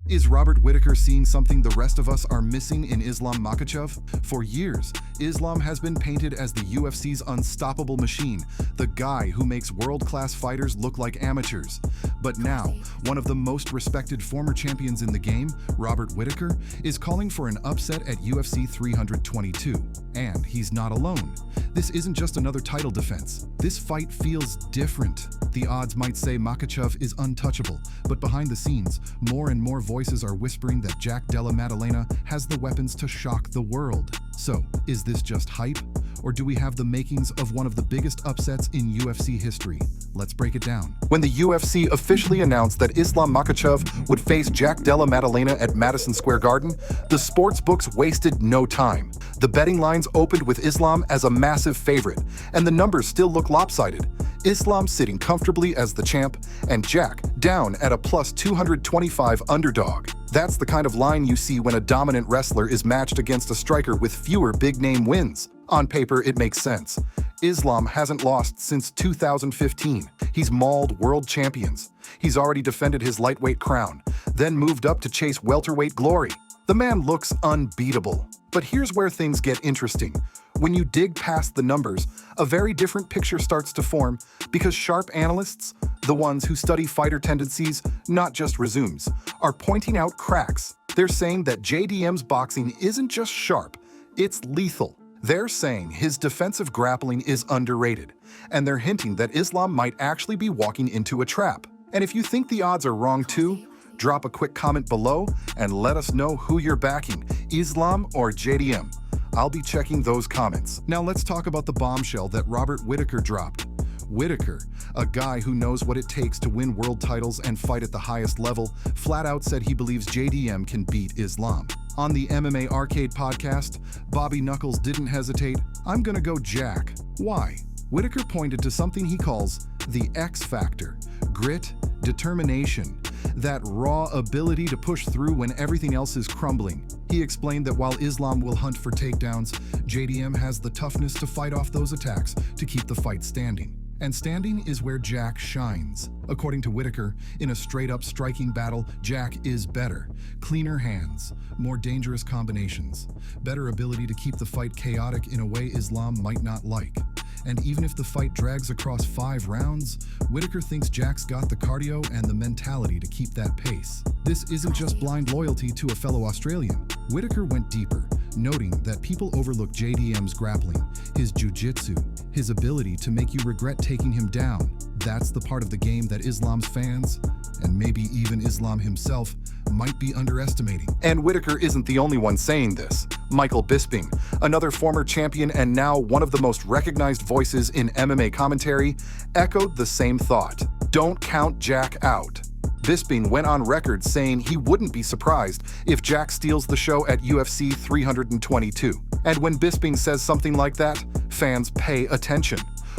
Is Robert Whittaker seeing something the rest of us are missing in Islam Makhachev? For years, Islam has been painted as the UFC's unstoppable machine, the guy who makes world-class fighters look like amateurs. But now, one of the most respected former champions in the game, Robert Whittaker, is calling for an upset at UFC 322. And he's not alone. This isn't just another title defense. This fight feels different. The odds might say Makhachev is untouchable, but behind the scenes, more and more voices are whispering that Jack Della Maddalena has the weapons to shock the world. So, is this just hype? Or do we have the makings of one of the biggest upsets in UFC history? Let's break it down. When the UFC officially announced that Islam Makhachev would face Jack Della Maddalena at Madison Square Garden, the sports books wasted no time. The betting lines opened with Islam as a massive favorite, and the numbers still look lopsided. Islam sitting comfortably as the champ, and Jack down at a plus 225 underdog. That's the kind of line you see when a dominant wrestler is matched against a striker with fewer big-name wins. On paper, it makes sense. Islam hasn't lost since 2015. He's mauled world champions. He's already defended his lightweight crown, then moved up to chase welterweight glory. The man looks unbeatable. But here's where things get interesting. When you dig past the numbers, a very different picture starts to form because sharp analysts, the ones who study fighter tendencies, not just resumes, are pointing out cracks. They're saying that JDM's boxing isn't just sharp, it's lethal. They're saying his defensive grappling is underrated, and they're hinting that Islam might actually be walking into a trap. And if you think the odds are wrong too, drop a quick comment below and let us know who you're backing, Islam or JDM. I'll be checking those comments. Now let's talk about the bombshell that Robert Whittaker dropped. Whittaker, a guy who knows what it takes to win world titles and fight at the highest level, flat out said he believes JDM can beat Islam. On the MMA Arcade podcast, Bobby Knuckles didn't hesitate. I'm gonna go Jack. Why? Whittaker pointed to something he calls the X factor: grit, determination, that raw ability to push through when everything else is crumbling. He explained that while Islam will hunt for takedowns, JDM has the toughness to fight off those attacks to keep the fight standing. And standing is where Jack shines. According to Whittaker, in a straight-up striking battle, Jack is better. Cleaner hands, more dangerous combinations, better ability to keep the fight chaotic in a way Islam might not like. And even if the fight drags across 5 rounds, Whittaker thinks Jack's got the cardio and the mentality to keep that pace. This isn't just blind loyalty to a fellow Australian. Whittaker went deeper, noting that people overlook JDM's grappling, his jiu-jitsu, his ability to make you regret taking him down. That's the part of the game that Islam's fans, and maybe even Islam himself, might be underestimating. And Whittaker isn't the only one saying this. Michael Bisping, another former champion and now one of the most recognized voices in MMA commentary, echoed the same thought. Don't count Jack out. Bisping went on record saying he wouldn't be surprised if Jack steals the show at UFC 322. And when Bisping says something like that, fans pay attention.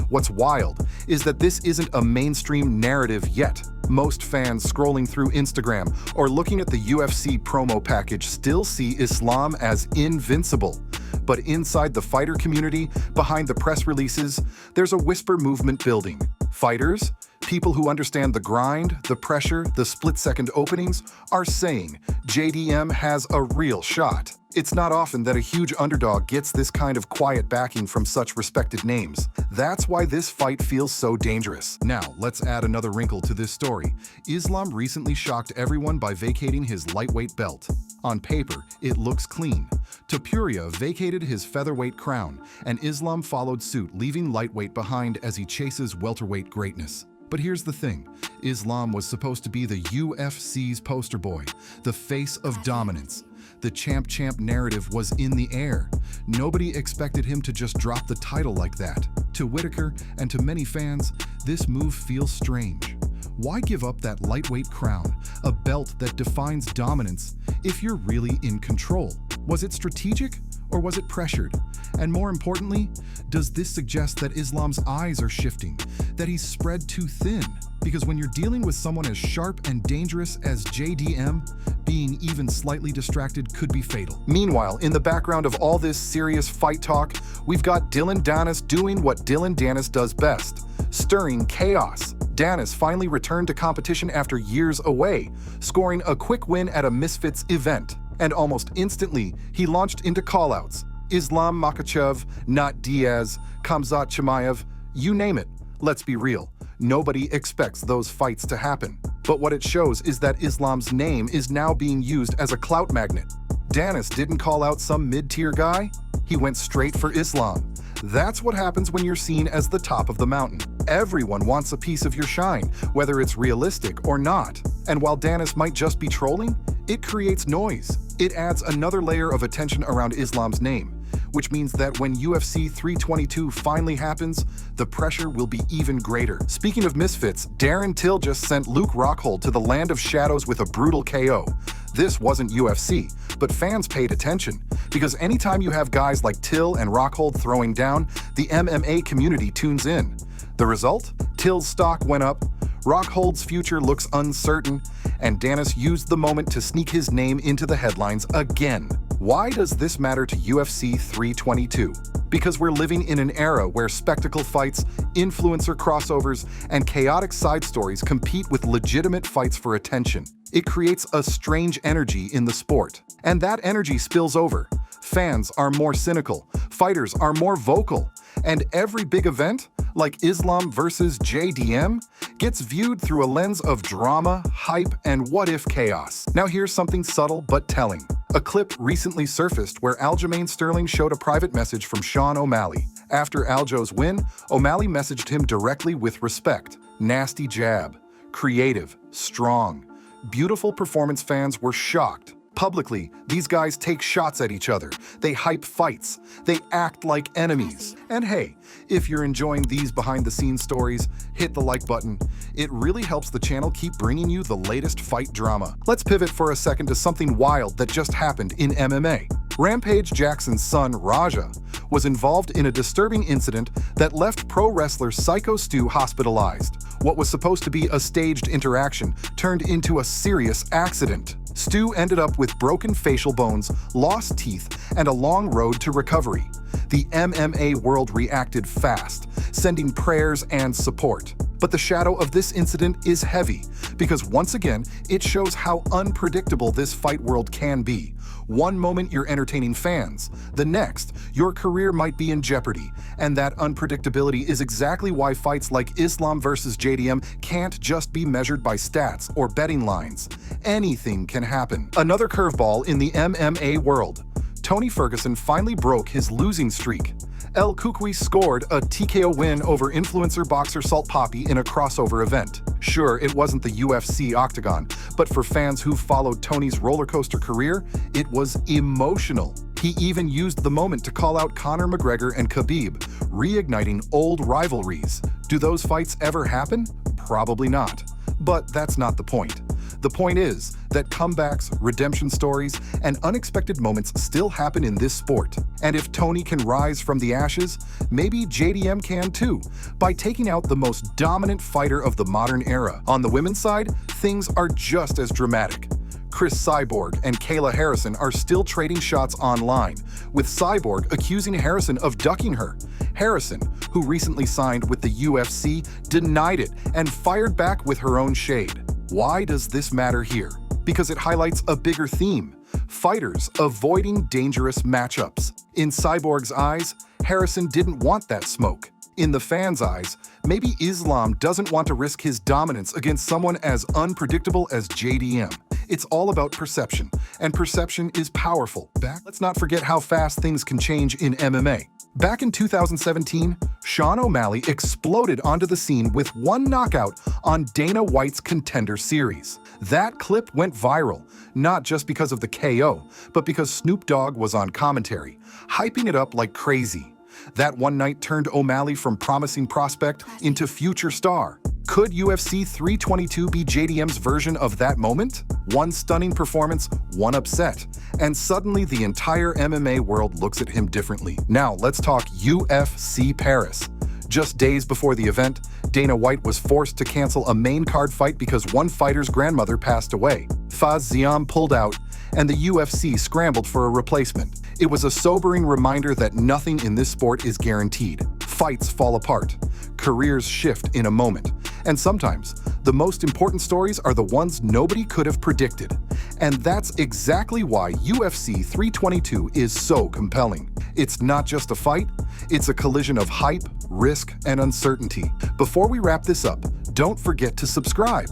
What's wild is that this isn't a mainstream narrative yet. Most fans scrolling through Instagram or looking at the UFC promo package still see Islam as invincible. But inside the fighter community, behind the press releases, there's a whisper movement building. Fighters, people who understand the grind, the pressure, the split-second openings, are saying JDM has a real shot. It's not often that a huge underdog gets this kind of quiet backing from such respected names. That's why this fight feels so dangerous. Now, let's add another wrinkle to this story. Islam recently shocked everyone by vacating his lightweight belt. On paper, it looks clean. Topuria vacated his featherweight crown, and Islam followed suit, leaving lightweight behind as he chases welterweight greatness. But here's the thing. Islam was supposed to be the UFC's poster boy, the face of dominance. The champ narrative was in the air. Nobody expected him to just drop the title like that. To Whittaker and to many fans, this move feels strange. Why give up that lightweight crown, a belt that defines dominance, if you're really in control? Was it strategic or was it pressured? And more importantly, does this suggest that Islam's eyes are shifting, that he's spread too thin? Because when you're dealing with someone as sharp and dangerous as JDM, being even slightly distracted could be fatal. Meanwhile, in the background of all this serious fight talk, we've got Danis doing what Danis does best, stirring chaos. Danis finally returned to competition after years away, scoring a quick win at a Misfits event. And almost instantly, he launched into callouts. Islam Makhachev, not Diaz, Khamzat Chimaev, you name it. Let's be real, nobody expects those fights to happen. But what it shows is that Islam's name is now being used as a clout magnet. Danis didn't call out some mid-tier guy, he went straight for Islam. That's what happens when you're seen as the top of the mountain. Everyone wants a piece of your shine, whether it's realistic or not. And while Danis might just be trolling, it creates noise. It adds another layer of attention around Islam's name, which means that when UFC 322 finally happens, the pressure will be even greater. Speaking of misfits, Darren Till just sent Luke Rockhold to the land of shadows with a brutal KO. This wasn't UFC, but fans paid attention, because anytime you have guys like Till and Rockhold throwing down, the MMA community tunes in. The result? Till's stock went up, Rockhold's future looks uncertain, and Danis used the moment to sneak his name into the headlines again. Why does this matter to UFC 322? Because we're living in an era where spectacle fights, influencer crossovers, and chaotic side stories compete with legitimate fights for attention. It creates a strange energy in the sport, and that energy spills over. Fans are more cynical, fighters are more vocal, and every big event, like Islam versus JDM, gets viewed through a lens of drama, hype, and what-if chaos. Now here's something subtle but telling. A clip recently surfaced where Aljamain Sterling showed a private message from Sean O'Malley. After Aljo's win, O'Malley messaged him directly with respect. Nasty jab. Creative. Strong. Beautiful performance. Fans were shocked. Publicly, these guys take shots at each other. They hype fights. They act like enemies. And hey, if you're enjoying these behind-the-scenes stories, hit the like button. It really helps the channel keep bringing you the latest fight drama. Let's pivot for a second to something wild that just happened in MMA. Rampage Jackson's son, Raja, was involved in a disturbing incident that left pro wrestler Psycho Stu hospitalized. What was supposed to be a staged interaction turned into a serious accident. Stu ended up with broken facial bones, lost teeth, and a long road to recovery. The MMA world reacted fast, sending prayers and support. But the shadow of this incident is heavy, because once again, it shows how unpredictable this fight world can be. One moment you're entertaining fans, the next, your career might be in jeopardy. And that unpredictability is exactly why fights like Islam versus JDM can't just be measured by stats or betting lines. Anything can happen. Another curveball in the MMA world. Tony Ferguson finally broke his losing streak. El Kukui scored a TKO win over influencer boxer Salt Poppy in a crossover event. Sure, it wasn't the UFC octagon, but for fans who followed Tony's rollercoaster career, it was emotional. He even used the moment to call out Conor McGregor and Khabib, reigniting old rivalries. Do those fights ever happen? Probably not. But that's not the point. The point is that comebacks, redemption stories, and unexpected moments still happen in this sport. And if Tony can rise from the ashes, maybe JDM can too, by taking out the most dominant fighter of the modern era. On the women's side, things are just as dramatic. Chris Cyborg and Kayla Harrison are still trading shots online, with Cyborg accusing Harrison of ducking her. Harrison, who recently signed with the UFC, denied it and fired back with her own shade. Why does this matter here? Because it highlights a bigger theme: fighters avoiding dangerous matchups. In Cyborg's eyes, Harrison didn't want that smoke. In the fans' eyes, maybe Islam doesn't want to risk his dominance against someone as unpredictable as JDM. It's all about perception, and perception is powerful. Let's not forget how fast things can change in MMA. Back in 2017, Sean O'Malley exploded onto the scene with one knockout on Dana White's Contender Series. That clip went viral, not just because of the KO, but because Snoop Dogg was on commentary, hyping it up like crazy. That one night turned O'Malley from promising prospect into future star. Could UFC 322 be JDM's version of that moment? One stunning performance, one upset, and suddenly the entire MMA world looks at him differently. Now let's talk UFC Paris. Just days before the event, Dana White was forced to cancel a main card fight because one fighter's grandmother passed away. Faz Ziam pulled out, and the UFC scrambled for a replacement. It was a sobering reminder that nothing in this sport is guaranteed. Fights fall apart. Careers shift in a moment. And sometimes, the most important stories are the ones nobody could have predicted. And that's exactly why UFC 322 is so compelling. It's not just a fight, it's a collision of hype, risk, and uncertainty. Before we wrap this up, don't forget to subscribe.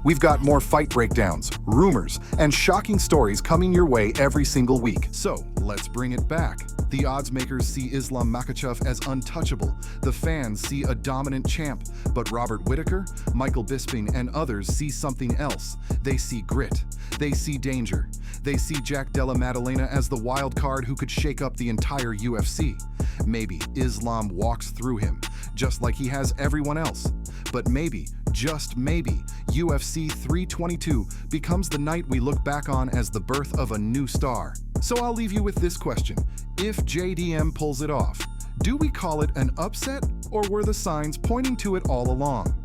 We've got more fight breakdowns, rumors, and shocking stories coming your way every single week. So, let's bring it back. The odds makers see Islam Makhachev as untouchable. The fans see a dominant champ. But Robert Whittaker, Michael Bisping, and others see something else. They see grit. They see danger. They see Jack Della Maddalena as the wild card who could shake up the entire UFC. Maybe Islam walks through him, just like he has everyone else. But maybe, just maybe, UFC 322 becomes the night we look back on as the birth of a new star. So I'll leave you with this question. If JDM pulls it off, do we call it an upset, or were the signs pointing to it all along?